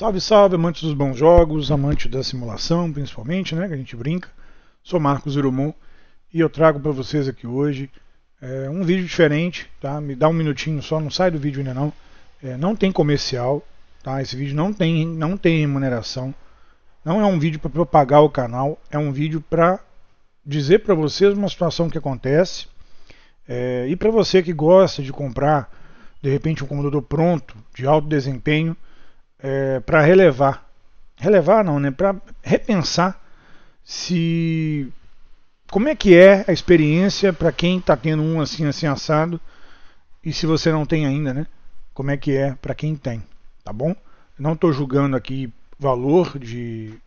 Salve, salve, amantes dos bons jogos, amantes da simulação, principalmente, né, que a gente brinca. Sou Marcos Irumon e eu trago para vocês aqui hoje um vídeo diferente, tá? Me dá um minutinho só, não sai do vídeo ainda não. Não tem comercial, tá? Esse vídeo não tem remuneração. Não é um vídeo para propagar o canal, é um vídeo para dizer para vocês uma situação que acontece. E para você que gosta de comprar, de repente, um computador pronto, de alto desempenho, para relevar não, né? Para repensar se como é que é a experiência para quem está tendo um assim assado, e se você não tem ainda, né? Como é que é para quem tem, tá bom? Não estou julgando aqui valor de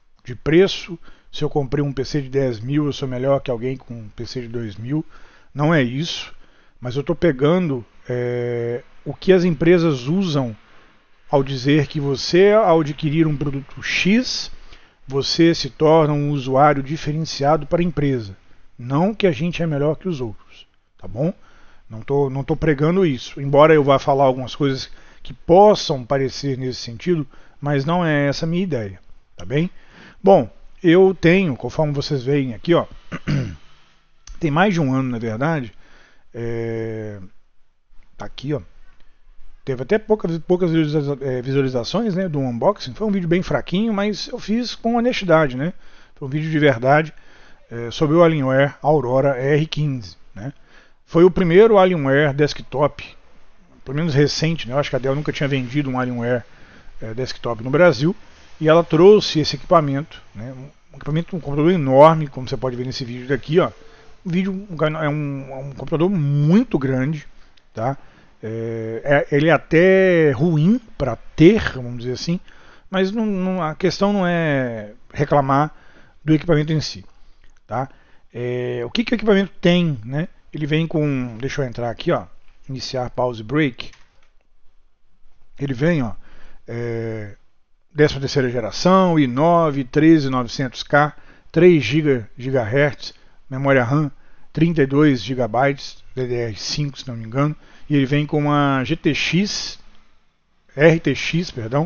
preço. Se eu comprei um PC de 10 mil, eu sou melhor que alguém com um PC de 2 mil. Não é isso, mas eu estou pegando o que as empresas usam ao dizer que você, ao adquirir um produto X, você se torna um usuário diferenciado para a empresa. Não que a gente é melhor que os outros, tá bom? Não tô pregando isso, embora eu vá falar algumas coisas que possam parecer nesse sentido, mas não é essa a minha ideia, tá bem? Bom, eu tenho, conforme vocês veem aqui, ó, tem mais de um ano, na verdade, tá aqui, ó. Teve até poucas visualizações, né, do unboxing. Foi um vídeo bem fraquinho, mas eu fiz com honestidade, né? Foi um vídeo de verdade sobre o Alienware Aurora R15, né? Foi o primeiro Alienware desktop, pelo menos recente, né? Eu acho que a Dell nunca tinha vendido um Alienware desktop no Brasil, e ela trouxe esse equipamento, né? Um computador enorme, como você pode ver nesse vídeo daqui, ó. É um computador muito grande, tá? Ele é até ruim para ter, vamos dizer assim, mas a questão não é reclamar do equipamento em si, tá? O que o equipamento tem, né? Ele vem com, deixa eu entrar aqui, ó, iniciar pause break. Ele vem, ó, 13ª geração, i9 13900K, 3 GHz, memória RAM, 32 GB, DDR5, se não me engano. E ele vem com uma RTX, perdão,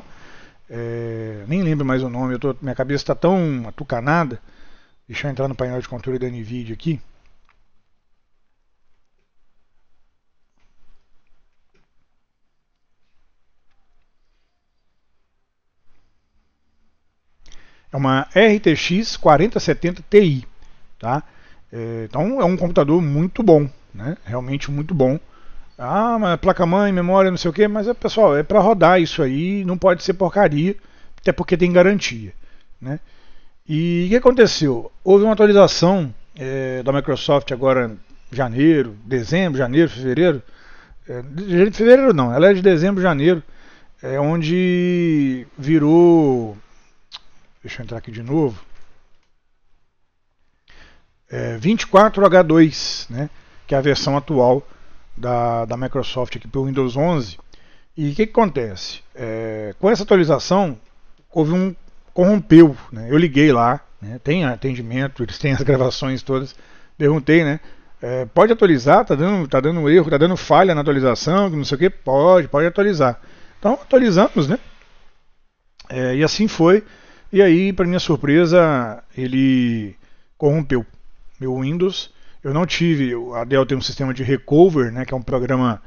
nem lembro mais o nome, minha cabeça está tão atucanada. Deixa eu entrar no painel de controle da NVIDIA aqui. É uma RTX 4070 Ti, tá? Então é um computador muito bom, né? Realmente muito bom. Ah, mas placa-mãe, memória, não sei o que, mas pessoal, é para rodar isso aí, não pode ser porcaria, até porque tem garantia, né? E o que aconteceu? Houve uma atualização da Microsoft agora em janeiro, fevereiro. Fevereiro não, ela é de dezembro, janeiro, onde virou. Deixa eu entrar aqui de novo. 24H2, né? Que é a versão atual da Microsoft aqui pelo Windows 11. E o que acontece? Com essa atualização, corrompeu, né? Eu liguei lá, né? Tem atendimento, eles têm as gravações todas. Perguntei, né? Pode atualizar? Tá dando erro, tá dando falha na atualização, não sei o que. Pode atualizar. Então atualizamos, né? E assim foi. E aí, para minha surpresa, ele corrompeu meu Windows. Eu não tive, a Dell tem um sistema de recover, né, que é um programa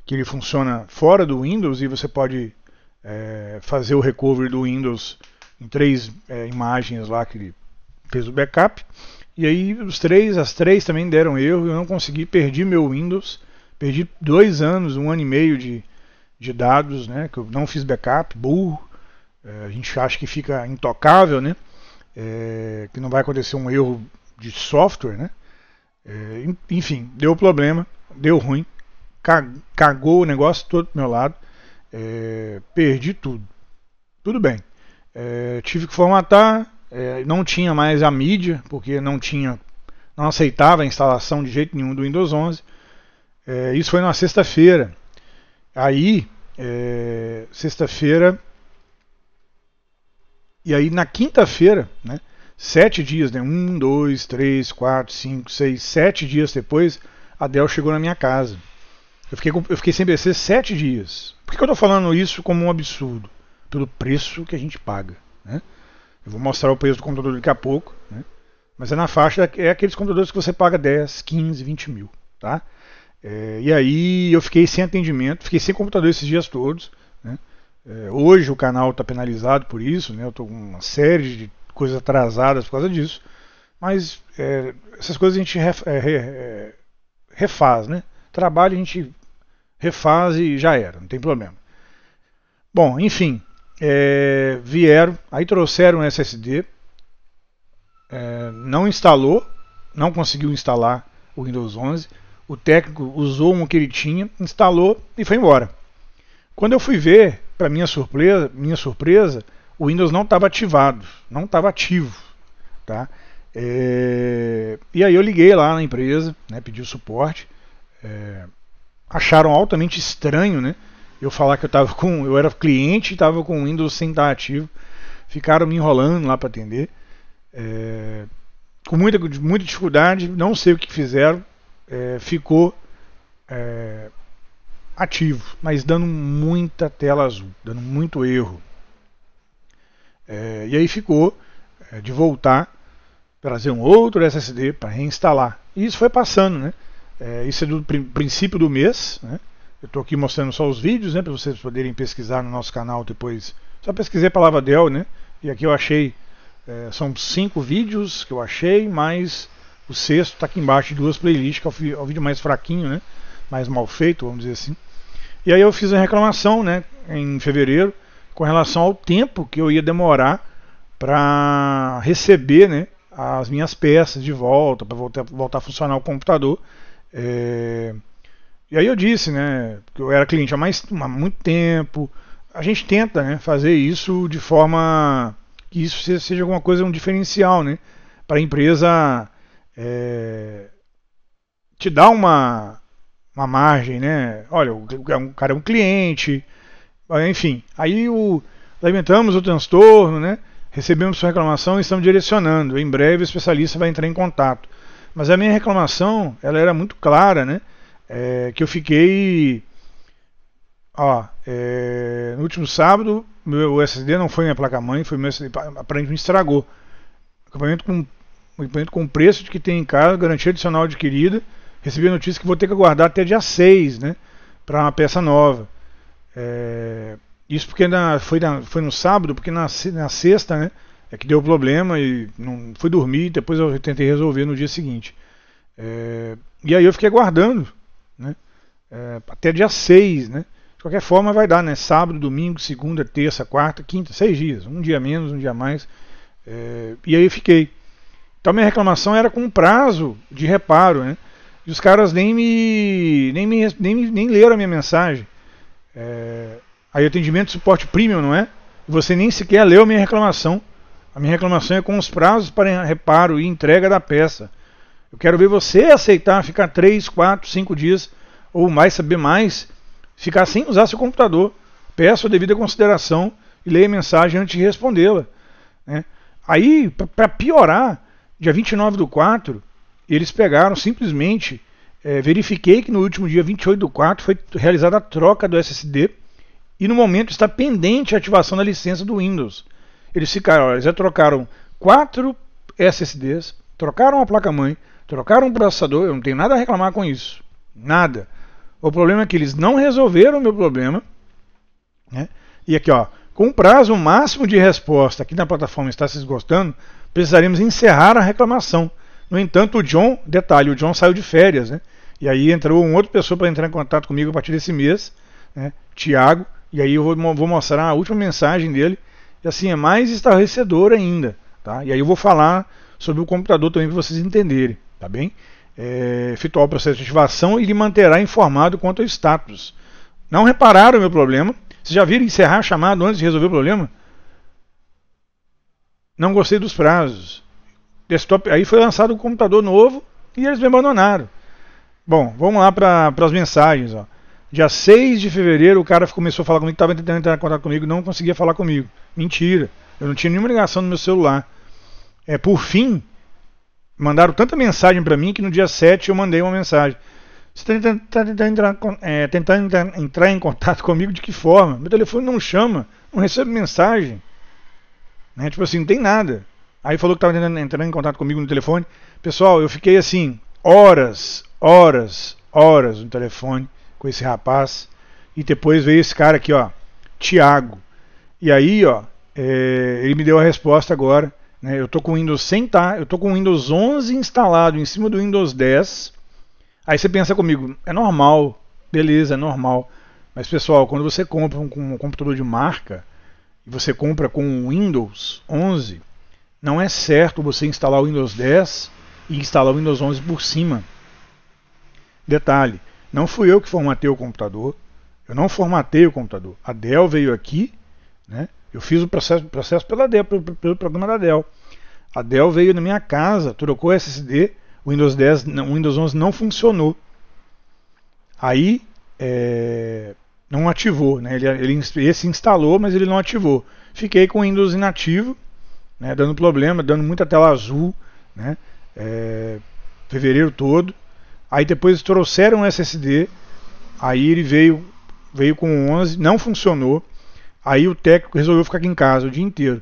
que ele funciona fora do Windows, e você pode fazer o recover do Windows em 3 imagens lá que ele fez o backup. E aí as três também deram erro, eu não consegui, perdi meu Windows, perdi 2 anos, 1 ano e meio de dados, né, que eu não fiz backup, burro. A gente acha que fica intocável, né, que não vai acontecer um erro de software, né. Enfim, deu problema, deu ruim, cagou o negócio todo pro meu lado, perdi tudo. Tudo bem, tive que formatar, não tinha mais a mídia, porque não aceitava a instalação de jeito nenhum do Windows 11. Isso foi na sexta-feira. Aí, sexta-feira, e aí na quinta-feira, né, 7 dias, né? 1, 2, 3, 4, 5, 6, 7 dias depois, a Dell chegou na minha casa. Eu fiquei sem PC 7 dias. Por que eu estou falando isso como um absurdo? pelo preço que a gente paga, né? Eu vou mostrar o preço do computador daqui a pouco, né? Mas é na faixa, é aqueles computadores que você paga 10, 15, 20 mil, tá? E aí eu fiquei sem atendimento, fiquei sem computador esses dias todos, né? Hoje o canal está penalizado por isso, né? Eu estou com uma série de coisas atrasadas por causa disso, mas essas coisas a gente refaz, né? Trabalho a gente refaz e já era, não tem problema. Bom, enfim, vieram, aí trouxeram um SSD, não instalou, não conseguiu instalar o Windows 11, o técnico usou um que ele tinha, instalou e foi embora. Quando eu fui ver, para minha surpresa, o Windows não estava ativado, não estava ativo, tá? E aí eu liguei lá na empresa, né, pedi o suporte, acharam altamente estranho, né, eu falar que eu era cliente e estava com o Windows sem estar ativo, ficaram me enrolando lá para atender, com muita dificuldade, não sei o que fizeram, ficou ativo, mas dando muita tela azul, dando muito erro. E aí ficou de voltar, trazer um outro SSD para reinstalar. E isso foi passando, né? Isso é do princípio do mês, né? Eu estou aqui mostrando só os vídeos, né, para vocês poderem pesquisar no nosso canal depois. Só pesquisei a palavra Dell, né? E aqui eu achei, são 5 vídeos que eu achei, mas o sexto está aqui embaixo de 2 playlists, que é o vídeo mais fraquinho, né? Mais mal feito, vamos dizer assim. E aí eu fiz a reclamação, né, em fevereiro, com relação ao tempo que eu ia demorar para receber, né, as minhas peças de volta, para voltar a funcionar o computador. E aí eu disse, né, que eu era cliente há muito tempo. A gente tenta, né, fazer isso de forma que isso seja alguma coisa, um diferencial, né, para a empresa te dar uma margem, né? Olha, o cara é um cliente, enfim. Aí lamentamos o transtorno, né? Recebemos sua reclamação e estamos direcionando. Em breve o especialista vai entrar em contato. Mas a minha reclamação, ela era muito clara, né? Que eu fiquei, no último sábado, meu SSD não foi minha placa-mãe, foi meu SSD, aparentemente estragou. Equipamento com preço de que tem em casa, garantia adicional adquirida. Recebi a notícia que vou ter que aguardar até dia 6, né, para uma peça nova. Isso porque foi no sábado, porque na sexta, né, que deu problema e não fui dormir, depois eu tentei resolver no dia seguinte. E aí eu fiquei aguardando, né, até dia 6, né. De qualquer forma vai dar, né, sábado, domingo, segunda, terça, quarta, quinta, 6 dias, um dia menos, um dia mais. E aí eu fiquei. Então minha reclamação era com prazo de reparo, né. E os caras nem leram a minha mensagem. Aí atendimento suporte premium, não é? E você nem sequer leu a minha reclamação. A minha reclamação é com os prazos para reparo e entrega da peça. Eu quero ver você aceitar ficar 3, 4, 5 dias ou mais, saber mais, ficar sem usar seu computador. Peço a devida consideração e leia a mensagem antes de respondê-la, né? Aí, para piorar, dia 29/4, eles pegaram simplesmente, verifiquei que no último dia 28/4 foi realizada a troca do SSD e no momento está pendente a ativação da licença do Windows. Eles já trocaram 4 SSDs, trocaram a placa-mãe, trocaram o processador, eu não tenho nada a reclamar com isso, nada. O problema é que eles não resolveram o meu problema, né? E aqui, com o prazo máximo de resposta aqui na plataforma está se esgotando, precisaremos encerrar a reclamação. No entanto, o John saiu de férias, né? E aí entrou uma outra pessoa para entrar em contato comigo a partir desse mês, né? Thiago, e aí eu vou mostrar a última mensagem dele, e assim é mais estarrecedor ainda, tá? E aí eu vou falar sobre o computador também para vocês entenderem, tá bem? Efetuar o processo de ativação e lhe manterá informado quanto ao status. Não repararam o meu problema? Vocês já viram encerrar a chamada antes de resolver o problema? Não gostei dos prazos. Desktop, aí foi lançado um computador novo e eles me abandonaram. Bom, vamos lá para as mensagens. Dia 6 de fevereiro o cara começou a falar comigo, estava tentando entrar em contato comigo, não conseguia falar comigo. Mentira, eu não tinha nenhuma ligação no meu celular. Por fim, mandaram tanta mensagem para mim que no dia 7 eu mandei uma mensagem. Você está tentando entrar em contato comigo de que forma? Meu telefone não chama, não recebo mensagem, né? Tipo assim, não tem nada. Aí falou que estava entrando em contato comigo no telefone. Pessoal, eu fiquei assim, horas no telefone com esse rapaz. E depois veio esse cara aqui, ó, Thiago. E aí, ó, ele me deu a resposta agora. Né? Eu tô com o Windows sem tá, eu tô com o Windows 11 instalado em cima do Windows 10. Aí você pensa comigo, é normal, beleza, é normal. Mas pessoal, quando você compra um computador de marca e você compra com o Windows 11, não é certo você instalar o Windows 10 e instalar o Windows 11 por cima. Detalhe, não fui eu que formatei o computador, eu não formatei o computador. A Dell veio aqui, né? Eu fiz o processo pela Dell, pelo programa da Dell. A Dell veio na minha casa, trocou SSD, o Windows 10, o Windows 11 não funcionou. Aí não ativou, né? Esse instalou, mas ele não ativou. Fiquei com o Windows inativo, né? Dando problema, dando muita tela azul, né? Fevereiro todo. Aí depois trouxeram o SSD, aí ele veio com o 11, não funcionou. Aí o técnico resolveu ficar aqui em casa o dia inteiro.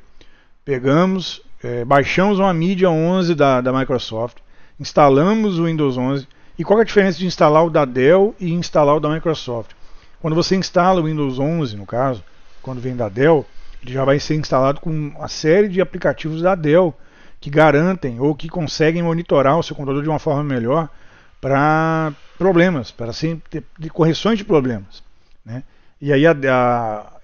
Pegamos, baixamos uma mídia 11 da Microsoft, instalamos o Windows 11. E qual é a diferença de instalar o da Dell e instalar o da Microsoft? Quando você instala o Windows 11, no caso, quando vem da Dell, ele já vai ser instalado com uma série de aplicativos da Dell que garantem ou que conseguem monitorar o seu computador de uma forma melhor para problemas, para de correções de problemas, né? E aí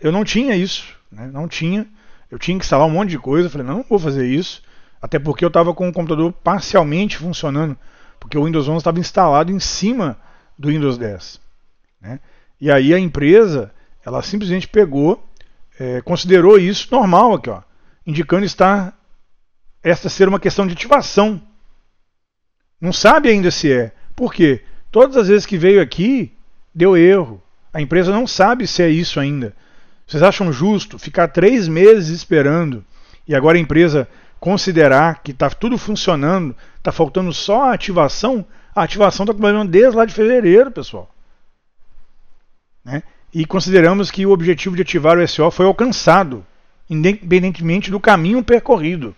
eu não tinha isso, né? Não tinha. Eu tinha que instalar um monte de coisa. Eu falei, não vou fazer isso. Até porque eu estava com o computador parcialmente funcionando, porque o Windows 11 estava instalado em cima do Windows 10, né? E aí a empresa, ela simplesmente pegou, considerou isso normal aqui, ó, indicando esta ser uma questão de ativação. Não sabe ainda se é. Por quê? Todas as vezes que veio aqui, deu erro. A empresa não sabe se é isso ainda. Vocês acham justo ficar 3 meses esperando e agora a empresa considerar que está tudo funcionando, está faltando só a ativação? A ativação está com problema desde lá de fevereiro, pessoal. Né? E consideramos que o objetivo de ativar o SO foi alcançado, independentemente do caminho percorrido.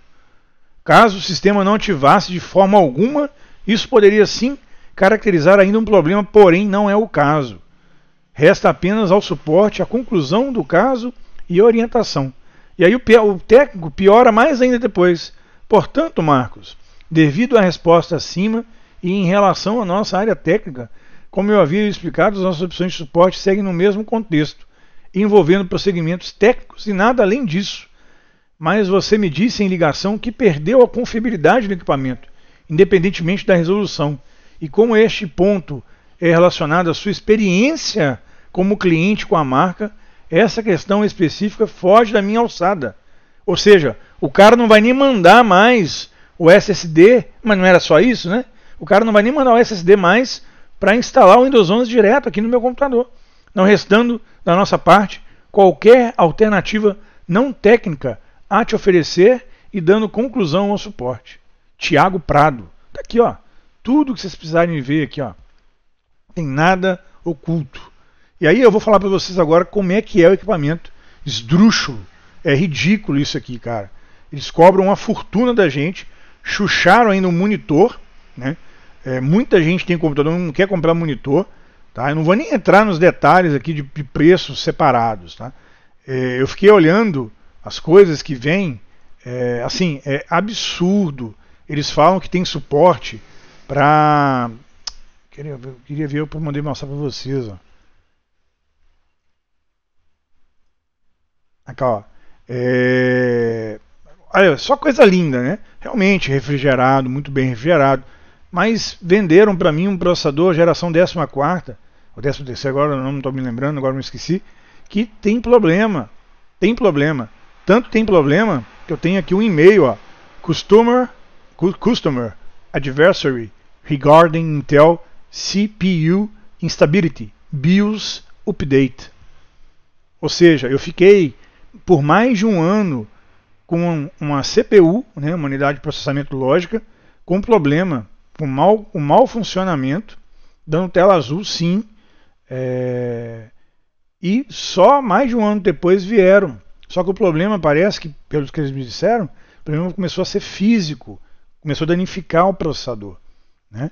Caso o sistema não ativasse de forma alguma, isso poderia sim caracterizar ainda um problema, porém não é o caso. Resta apenas ao suporte a conclusão do caso e orientação. E aí o técnico piora mais ainda depois. Portanto, Marcos, devido à resposta acima e em relação à nossa área técnica, como eu havia explicado, as nossas opções de suporte seguem no mesmo contexto, envolvendo procedimentos técnicos e nada além disso. Mas você me disse em ligação que perdeu a confiabilidade do equipamento, independentemente da resolução. E como este ponto é relacionado à sua experiência como cliente com a marca, essa questão específica foge da minha alçada. Ou seja, o cara não vai nem mandar mais o SSD, mas não era só isso, né? O cara não vai nem mandar o SSD mais para instalar o Windows 11 direto aqui no meu computador, não restando da nossa parte qualquer alternativa não técnica a te oferecer e dando conclusão ao suporte. Thiago Prado. Tá aqui, ó. Tudo que vocês precisarem ver aqui, ó. Tem nada oculto. E aí eu vou falar para vocês agora como é que é o equipamento. Esdrúxulo. É ridículo isso aqui, cara. Eles cobram uma fortuna da gente. Chucharam ainda um monitor, né? Muita gente tem computador, não quer comprar monitor. Tá? Eu não vou nem entrar nos detalhes aqui de preços separados. Tá? Eu fiquei olhando as coisas que vêm. Assim, é absurdo. Eles falam que tem suporte para... Queria ver, eu mandei mostrar para vocês. Ó. Aqui, ó. Olha, só coisa linda, né? Realmente refrigerado, muito bem refrigerado. Mas venderam para mim um processador geração 14ª, ou 13ª, agora não estou me lembrando, agora me esqueci, que tem problema. Tem problema. Tanto tem problema que eu tenho aqui um e-mail, ó. Customer Advisory regarding Intel CPU Instability BIOS Update. Ou seja, eu fiquei por mais de um ano com uma CPU, né, uma unidade de processamento lógica, com problema, com mau funcionamento, dando tela azul, sim. E só mais de um ano depois vieram Só que o problema parece que, pelo que eles me disseram, o problema começou a ser físico, começou a danificar o processador, né?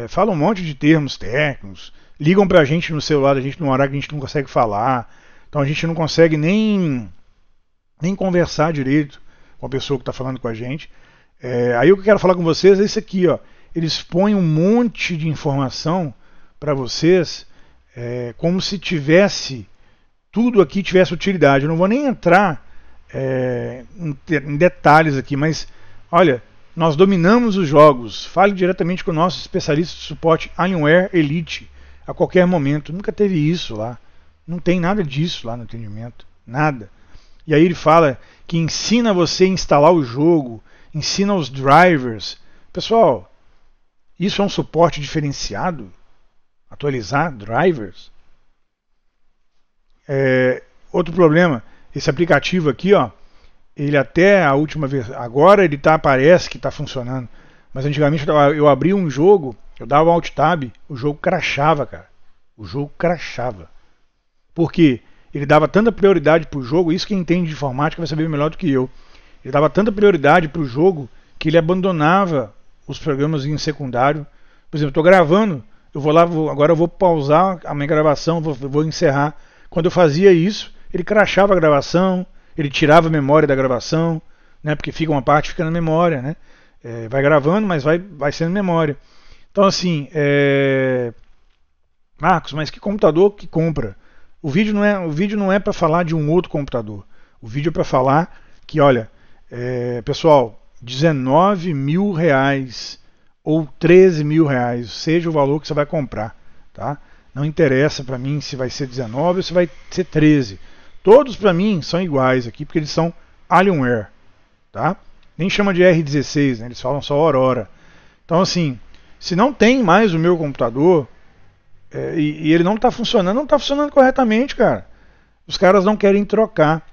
Falam um monte de termos técnicos, ligam pra gente no celular da gente num horário que a gente não consegue falar, então a gente não consegue nem conversar direito com a pessoa que está falando com a gente. Aí o que eu quero falar com vocês é isso aqui, ó. Eles põem um monte de informação para vocês, como se tivesse tudo aqui tivesse utilidade. Eu não vou nem entrar em detalhes aqui, mas olha, nós dominamos os jogos. Fale diretamente com o nosso especialista de suporte Alienware Elite a qualquer momento. Nunca teve isso lá. Não tem nada disso lá no atendimento. Nada. E aí ele fala que ensina você a instalar o jogo, ensina os drivers. Pessoal, isso é um suporte diferenciado? Atualizar drivers? Outro problema, esse aplicativo aqui, ó, ele até a última vez, agora ele parece que está funcionando, mas antigamente eu abria um jogo, eu dava Alt Tab, o jogo crashava, cara. O jogo crashava. Por quê? Ele dava tanta prioridade para o jogo, isso quem entende de informática vai saber melhor do que eu. Ele dava tanta prioridade para o jogo que ele abandonava os programas em secundário. Por exemplo, estou gravando, eu vou lá, agora eu vou pausar a minha gravação, vou encerrar. Quando eu fazia isso, ele crashava a gravação, ele tirava a memória da gravação, né, porque fica uma parte fica na memória, né? Vai gravando, mas vai sendo memória. Então assim, Marcos, mas que computador que compra? O vídeo não é para falar de um outro computador. O vídeo é para falar que, olha, pessoal, R$19.000 ou R$13.000, seja o valor que você vai comprar, tá? Não interessa para mim se vai ser 19 ou se vai ser 13. Todos para mim são iguais aqui porque eles são Alienware, tá? Nem chama de R16, né? Eles falam só Aurora. Então assim, se não tem mais o meu computador e ele não está funcionando corretamente, cara. Os caras não querem trocar.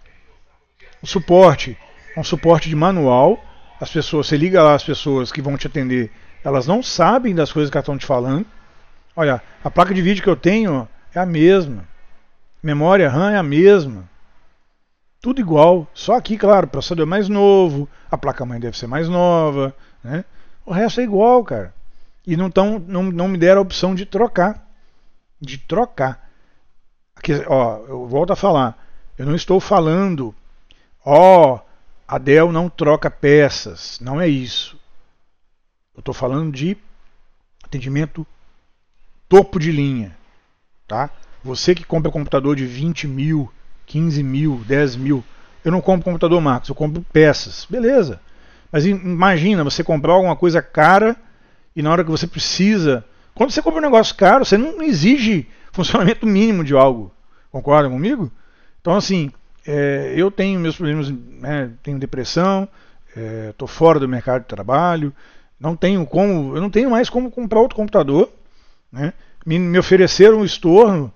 O suporte é um suporte de manual. As pessoas, você liga lá, as pessoas que vão te atender, elas não sabem das coisas que elas estão te falando. Olha, a placa de vídeo que eu tenho é a mesma. Memória RAM é a mesma. Tudo igual. Só aqui, claro, o processador é mais novo, a placa-mãe deve ser mais nova, né? O resto é igual, cara. E não me deram a opção de trocar. Aqui, ó, eu volto a falar. Eu não estou falando, a Dell não troca peças. Não é isso. Eu estou falando de atendimento topo de linha, tá? Você que compra computador de 20 mil, 15 mil, 10 mil. Eu não compro computador, Marcos, eu compro peças. Beleza. Mas imagina você comprar alguma coisa cara e na hora que você precisa... Quando você compra um negócio caro, você não exige funcionamento mínimo de algo. Concorda comigo? Então, assim, eu tenho meus problemas, né, tenho depressão, estou fora do mercado de trabalho, eu não tenho mais como comprar outro computador, né? Me ofereceram um estorno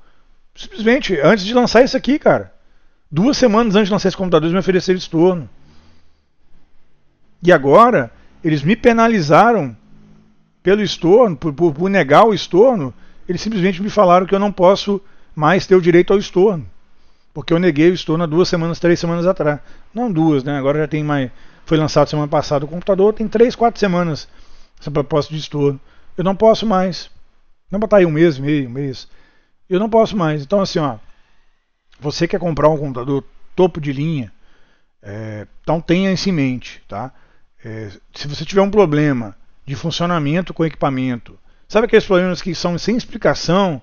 simplesmente antes de lançar isso aqui, cara. 2 semanas antes de lançar esse computador, eles me ofereceram estorno. E agora, eles me penalizaram pelo estorno, por negar o estorno. Eles simplesmente me falaram que eu não posso mais ter o direito ao estorno. Porque eu neguei o estorno há 2 semanas, 3 semanas atrás. Não 2, né? Agora já tem mais. Foi lançado semana passada o computador, tem 3, 4 semanas essa proposta de estorno. Eu não posso mais. Não botar aí um mês, meio, um mês. Eu não posso mais. Então, assim, ó, você quer comprar um computador topo de linha, então tenha isso em mente, tá? Se você tiver um problema de funcionamento com o equipamento, sabe aqueles problemas que são sem explicação,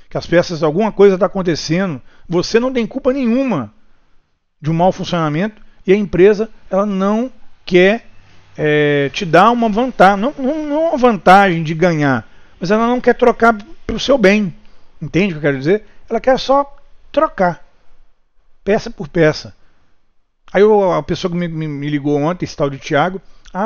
que as peças, alguma coisa está acontecendo, você não tem culpa nenhuma de um mau funcionamento e a empresa ela não quer te dar uma vantagem, não uma vantagem de ganhar, mas ela não quer trocar para o seu bem. Entende o que eu quero dizer? Ela quer só trocar, peça por peça. Aí a pessoa que me ligou ontem, esse tal de Thiago,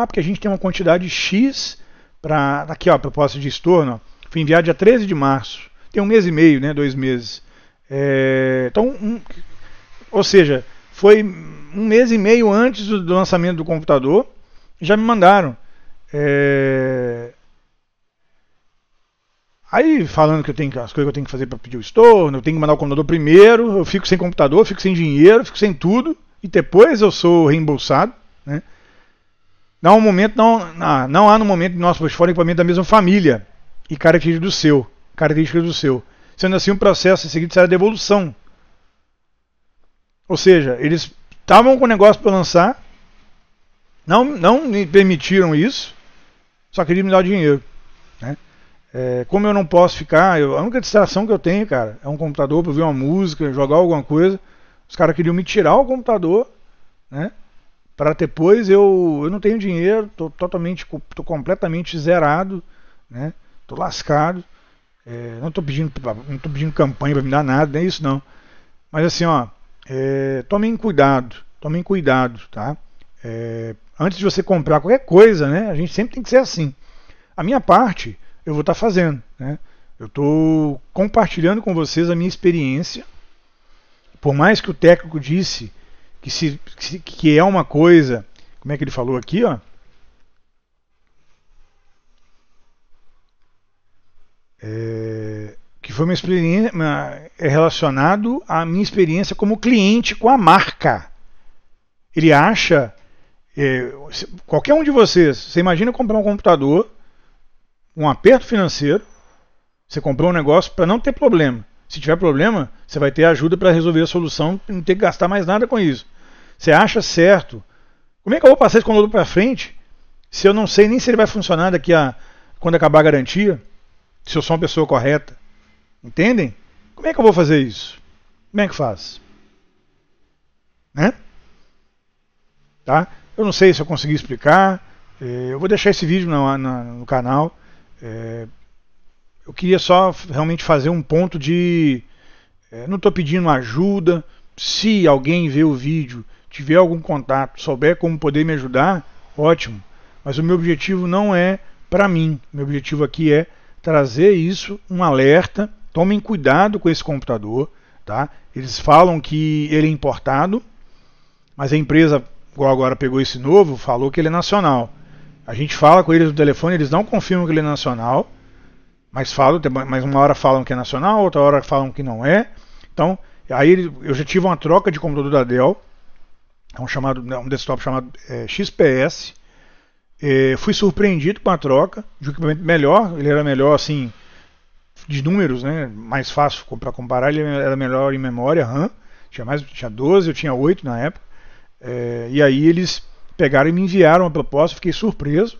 porque a gente tem uma quantidade X para... Aqui, ó, a proposta de estorno, ó, foi enviado dia 13 de março. Tem 1 mês e meio, né? 2 meses. Então, ou seja, foi 1 mês e meio antes do lançamento do computador, já me mandaram. Aí falando que as coisas que eu tenho que fazer para pedir o estorno, eu tenho que mandar o computador primeiro, eu fico sem computador, fico sem dinheiro, fico sem tudo, e depois eu sou reembolsado, né? Não há no momento do nosso portfólio equipamento da mesma família e características do seu. Sendo assim, um processo em seguida será devolução. Ou seja, eles estavam com o negócio para lançar, não me permitiram isso, só queriam me dar o dinheiro, né? Como eu não posso ficar, a única distração que eu tenho, cara, é um computador para ouvir uma música, jogar alguma coisa. Os caras queriam me tirar o computador, né? Para depois eu não tenho dinheiro, tô completamente zerado, né? Tô lascado. Não tô pedindo campanha para me dar nada, nem isso não. Mas assim, ó, tomem cuidado, tá? Antes de você comprar qualquer coisa, né? A gente sempre tem que ser assim. A minha parte eu vou estar fazendo, né? Eu estou compartilhando com vocês a minha experiência. Por mais que o técnico disse que é uma coisa, como é que ele falou aqui, ó? Que foi uma experiência relacionado à minha experiência como cliente com a marca. Ele acha, qualquer um de vocês, você imagina comprar um computador, um aperto financeiro, você comprou um negócio para não ter problema. Se tiver problema, você vai ter ajuda para resolver a solução e não ter que gastar mais nada com isso. Você acha certo? Como é que eu vou passar esse computador para frente se eu não sei nem se ele vai funcionar quando acabar a garantia? Se eu sou uma pessoa correta? Entendem? Como é que eu vou fazer isso? Como é que faz? Né? Tá? Eu não sei se eu consegui explicar. Eu vou deixar esse vídeo no canal. Eu queria só realmente fazer um ponto de... não estou pedindo ajuda. Se alguém vê o vídeo, tiver algum contato, souber como poder me ajudar, ótimo. Mas o meu objetivo não é para mim. O meu objetivo aqui é trazer isso, um alerta. Tomem cuidado com esse computador. Tá? Eles falam que ele é importado, mas a empresa, igual agora pegou esse novo, falou que ele é nacional. A gente fala com eles no telefone, eles não confirmam que ele é nacional. Mas uma hora falam que é nacional, outra hora falam que não é. Então, aí eu já tive uma troca de computador da Dell, um desktop chamado XPS. Fui surpreendido com a troca de um equipamento melhor. Ele era melhor assim, de números, né? Mais fácil para comparar. Ele era melhor em memória RAM. Tinha 12, eu tinha 8 na época. E aí eles pegaram e me enviaram uma proposta. Fiquei surpreso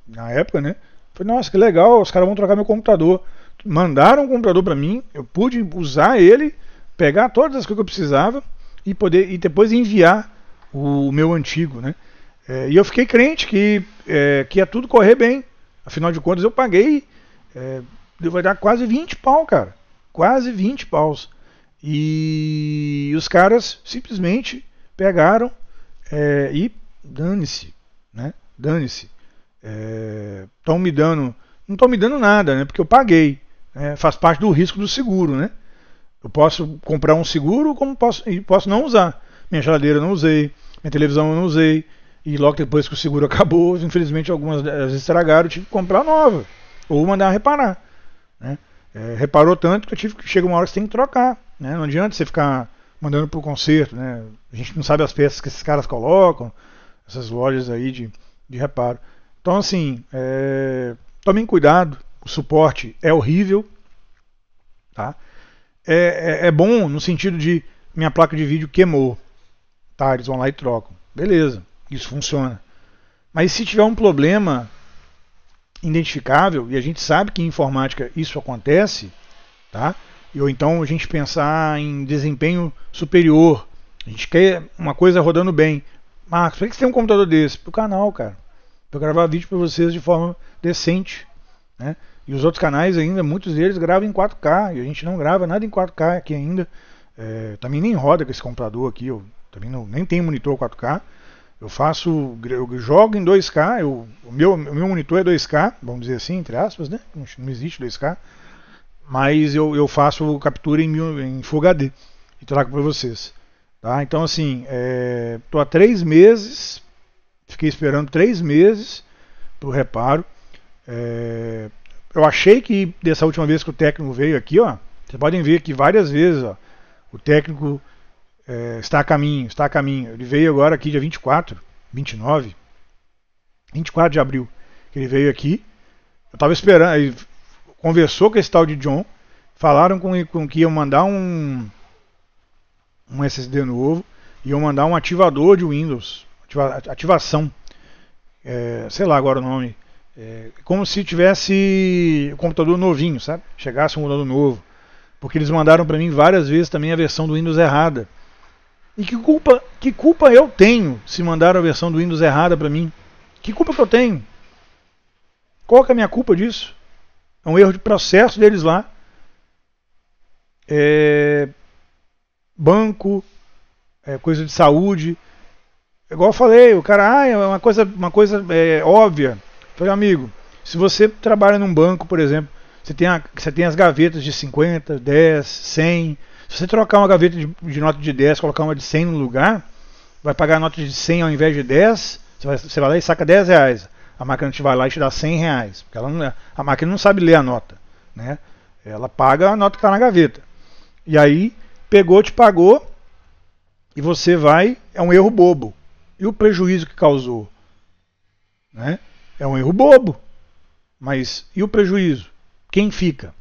na época, né? Falei, nossa, que legal, os caras vão trocar meu computador. Mandaram um computador para mim, eu pude usar ele, pegar todas as coisas que eu precisava e depois enviar o meu antigo, né? E eu fiquei crente que ia tudo correr bem. Afinal de contas, eu paguei, vai dar quase 20 pau, cara. Quase 20 paus. E os caras simplesmente pegaram e dane-se, né? Dane-se. Não estão me dando nada, né? Porque eu paguei, né? Faz parte do risco do seguro, né? Eu posso comprar um seguro, como posso não usar. Minha geladeira eu não usei, minha televisão eu não usei, e logo depois que o seguro acabou, infelizmente algumas delas estragaram, eu tive que comprar nova ou mandar reparar, né? Reparou tanto que chega uma hora que você tem que trocar, né? Não adianta você ficar mandando para o conserto, né? A gente não sabe as peças que esses caras colocam, essas lojas aí de reparo. Então, assim, tomem cuidado, o suporte é horrível, tá? É bom no sentido de minha placa de vídeo queimou, tá? Eles vão lá e trocam, beleza, isso funciona. Mas se tiver um problema identificável, e a gente sabe que em informática isso acontece, tá? Ou então a gente pensar em desempenho superior, a gente quer uma coisa rodando bem. Marcos, por que você tem um computador desse? Pro canal, cara. Para gravar vídeo para vocês de forma decente, né? E os outros canais ainda, muitos deles gravam em 4K, e a gente não grava nada em 4K aqui ainda. Também nem roda com esse computador aqui, eu também nem tenho monitor 4K. Eu jogo em 2K, o meu monitor é 2K, vamos dizer assim, entre aspas, né? Não existe 2K, mas eu faço captura em Full HD e trago para vocês. Tá? Então, assim, estou há 3 meses. Fiquei esperando 3 meses para o reparo. Eu achei que dessa última vez que o técnico veio aqui, ó, vocês podem ver que várias vezes, ó, o técnico está a caminho, está a caminho. Ele veio agora aqui dia 24, 29, 24 de abril, que ele veio aqui. Eu estava esperando, ele conversou com esse tal de John, falaram com que iam mandar um SSD novo, iam mandar um ativador de Windows, ativação, sei lá agora o nome, como se tivesse um computador novinho, sabe? Chegasse um computador novo, porque eles mandaram para mim várias vezes também a versão do Windows errada. E que culpa eu tenho se mandaram a versão do Windows errada para mim? Que culpa que eu tenho? Qual que é a minha culpa disso? É um erro de processo deles lá. Banco, coisa de saúde. Igual eu falei, o cara, é uma coisa óbvia. Eu falei, amigo, se você trabalha num banco, por exemplo, você tem as gavetas de 50, 10, 100. Se você trocar uma gaveta de nota de 10, colocar uma de 100 no lugar, vai pagar a nota de 100 ao invés de 10, você vai lá e saca 10 reais. A máquina te vai lá e te dá 100 reais. Porque a máquina não sabe ler a nota, né? Ela paga a nota que está na gaveta. E aí, te pagou, e você vai, é um erro bobo. E o prejuízo que causou? Né? É um erro bobo. Mas, e o prejuízo? Quem fica?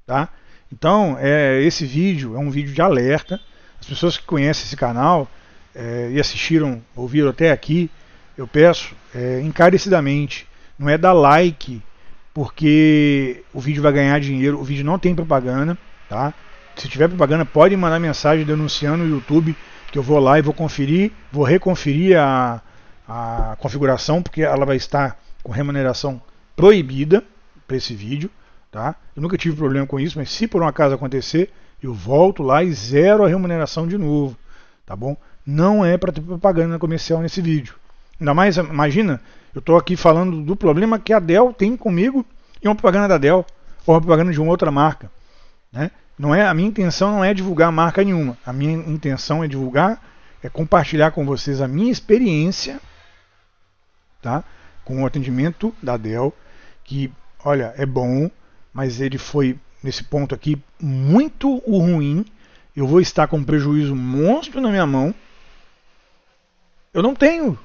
Tá? Então, esse vídeo é um vídeo de alerta. As pessoas que conhecem esse canal e assistiram, ouviram até aqui, eu peço encarecidamente, não é dar like porque o vídeo vai ganhar dinheiro, o vídeo não tem propaganda, tá? Se tiver propaganda, pode mandar mensagem denunciando no YouTube, que eu vou lá e vou reconferir a configuração, porque ela vai estar com remuneração proibida para esse vídeo. Tá? Eu nunca tive problema com isso, mas se por um acaso acontecer, eu volto lá e zero a remuneração de novo, tá bom? Não é para ter propaganda comercial nesse vídeo. Ainda mais, imagina, eu estou aqui falando do problema que a Dell tem comigo e uma propaganda da Dell, ou uma propaganda de uma outra marca, né? A minha intenção não é divulgar marca nenhuma. A minha intenção é compartilhar com vocês a minha experiência, tá? Com o atendimento da Dell, que, olha, é bom, mas ele foi, nesse ponto aqui, muito ruim. Eu vou estar com um prejuízo monstro na minha mão. Eu não tenho.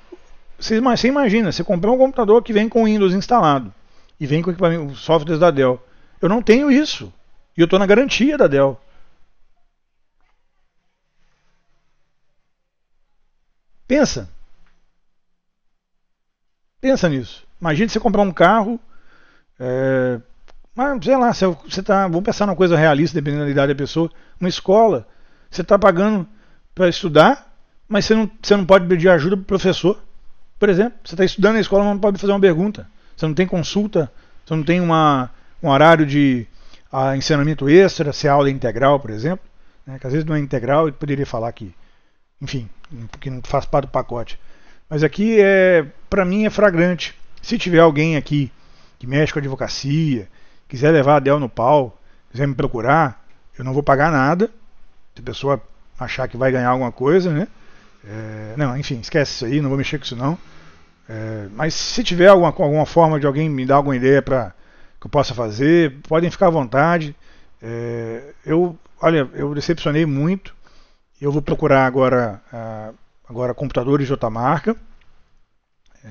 Você imagina, você comprar um computador que vem com Windows instalado e vem com equipamento, softwares da Dell. Eu não tenho isso. E eu estou na garantia da Dell. Pensa nisso. Imagina você comprar um carro... Mas, sei lá, vamos pensar numa coisa realista, dependendo da idade da pessoa. Uma escola, você está pagando para estudar, mas você não pode pedir ajuda para o professor. Por exemplo, você está estudando na escola, mas não pode fazer uma pergunta. Você não tem consulta, você não tem um horário de ensinamento extra, se a aula é integral, por exemplo. Né, que às vezes não é integral, eu poderia falar que, enfim, porque não faz parte do pacote. Mas aqui, para mim, é flagrante. Se tiver alguém aqui que mexe com advocacia, quiser levar a Dell no pau, quiser me procurar, eu não vou pagar nada. Se a pessoa achar que vai ganhar alguma coisa, né? Não, enfim, esquece isso aí, não vou mexer com isso não. Mas se tiver alguma forma de alguém me dar alguma ideia para que eu possa fazer, podem ficar à vontade. Olha, eu decepcionei muito. Eu vou procurar agora computadores de outra marca.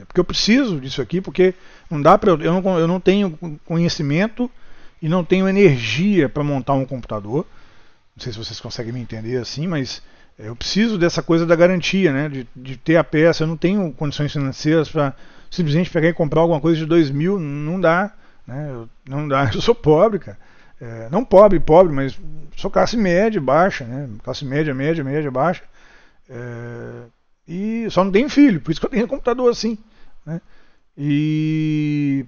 Porque eu preciso disso aqui, porque não dá para eu não tenho conhecimento e não tenho energia para montar um computador. Não sei se vocês conseguem me entender assim, mas eu preciso dessa coisa da garantia, né? De ter a peça. Eu não tenho condições financeiras para simplesmente pegar e comprar alguma coisa de 2.000, não dá, né? Não dá. Eu sou pobre, cara. Não pobre, mas sou classe média, baixa, né? Classe média, baixa. E só não tenho filho, por isso que eu tenho um computador assim, né? E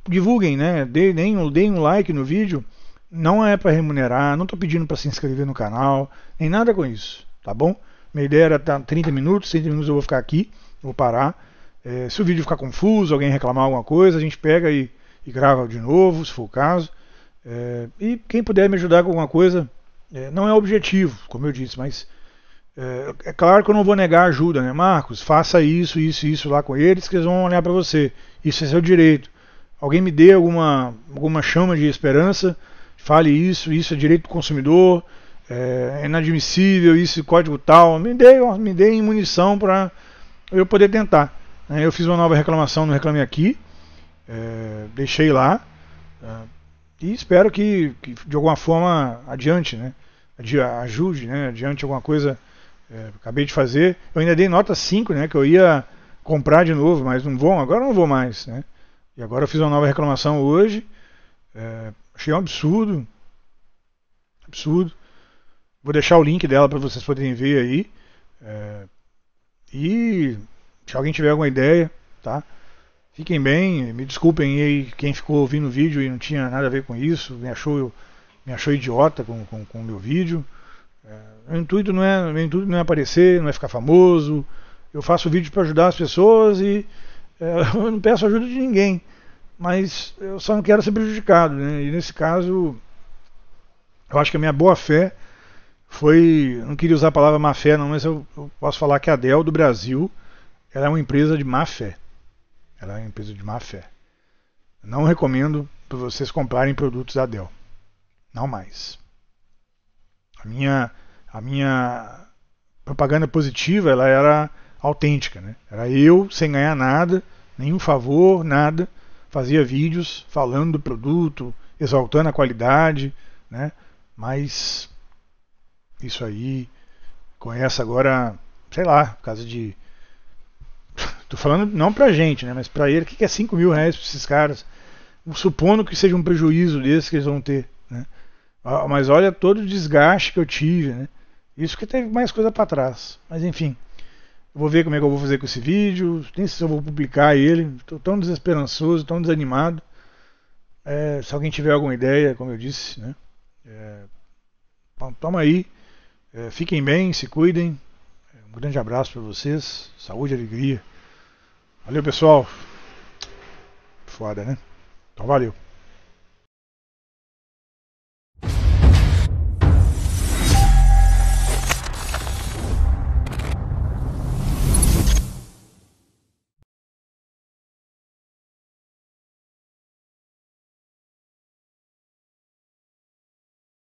divulguem, né? Deem um like no vídeo. Não é para remunerar, não estou pedindo para se inscrever no canal, nem nada com isso, tá bom? Minha ideia era 30 minutos eu vou ficar aqui, vou parar. Se o vídeo ficar confuso, alguém reclamar alguma coisa, a gente pega e grava de novo, se for o caso. E quem puder me ajudar com alguma coisa, não é objetivo, como eu disse, mas é claro que eu não vou negar ajuda, né? Marcos, faça isso lá com eles, que eles vão olhar para você. Isso é seu direito. Alguém me dê alguma chama de esperança, fale isso é direito do consumidor, é inadmissível isso, código tal. Me deem munição para eu poder tentar. Eu fiz uma nova reclamação no Reclame Aqui, deixei lá, e espero que de alguma forma adiante, né? Ajude, né? Adiante alguma coisa. Acabei de fazer, eu ainda dei nota 5, né? Que eu ia comprar de novo, mas não vou, agora não vou mais, né? E agora eu fiz uma nova reclamação hoje, achei um absurdo, absurdo. Vou deixar o link dela para vocês poderem ver aí. E se alguém tiver alguma ideia, tá? Fiquem bem, me desculpem aí quem ficou ouvindo o vídeo e não tinha nada a ver com isso, me achou idiota com o meu vídeo. Meu intuito não é aparecer, não é ficar famoso. Eu faço vídeo para ajudar as pessoas e eu não peço ajuda de ninguém, mas eu só não quero ser prejudicado, né? E nesse caso, eu acho que a minha boa fé foi, não queria usar a palavra má fé não, mas eu posso falar que a Dell do Brasil, ela é uma empresa de má fé. Ela é uma empresa de má fé. Não recomendo para vocês comprarem produtos da Dell. Não mais. A minha propaganda positiva, ela era autêntica, né? Era eu sem ganhar nada, nenhum favor, nada. Fazia vídeos falando do produto, exaltando a qualidade, né? Mas isso aí, com essa agora, sei lá, por causa de... Tô falando não pra gente, né? Mas pra ele, o que é 5 mil reais pra esses caras? Supondo que seja um prejuízo desse que eles vão ter, né? Mas olha todo o desgaste que eu tive, né? Isso que teve mais coisa para trás. Mas enfim, eu vou ver como é que eu vou fazer com esse vídeo. Nem sei se eu vou publicar ele. Estou tão desesperançoso, tão desanimado. Se alguém tiver alguma ideia, como eu disse, né? Bom, toma aí. Fiquem bem, se cuidem. Um grande abraço para vocês. Saúde e alegria. Valeu, pessoal. Foda, né? Então valeu.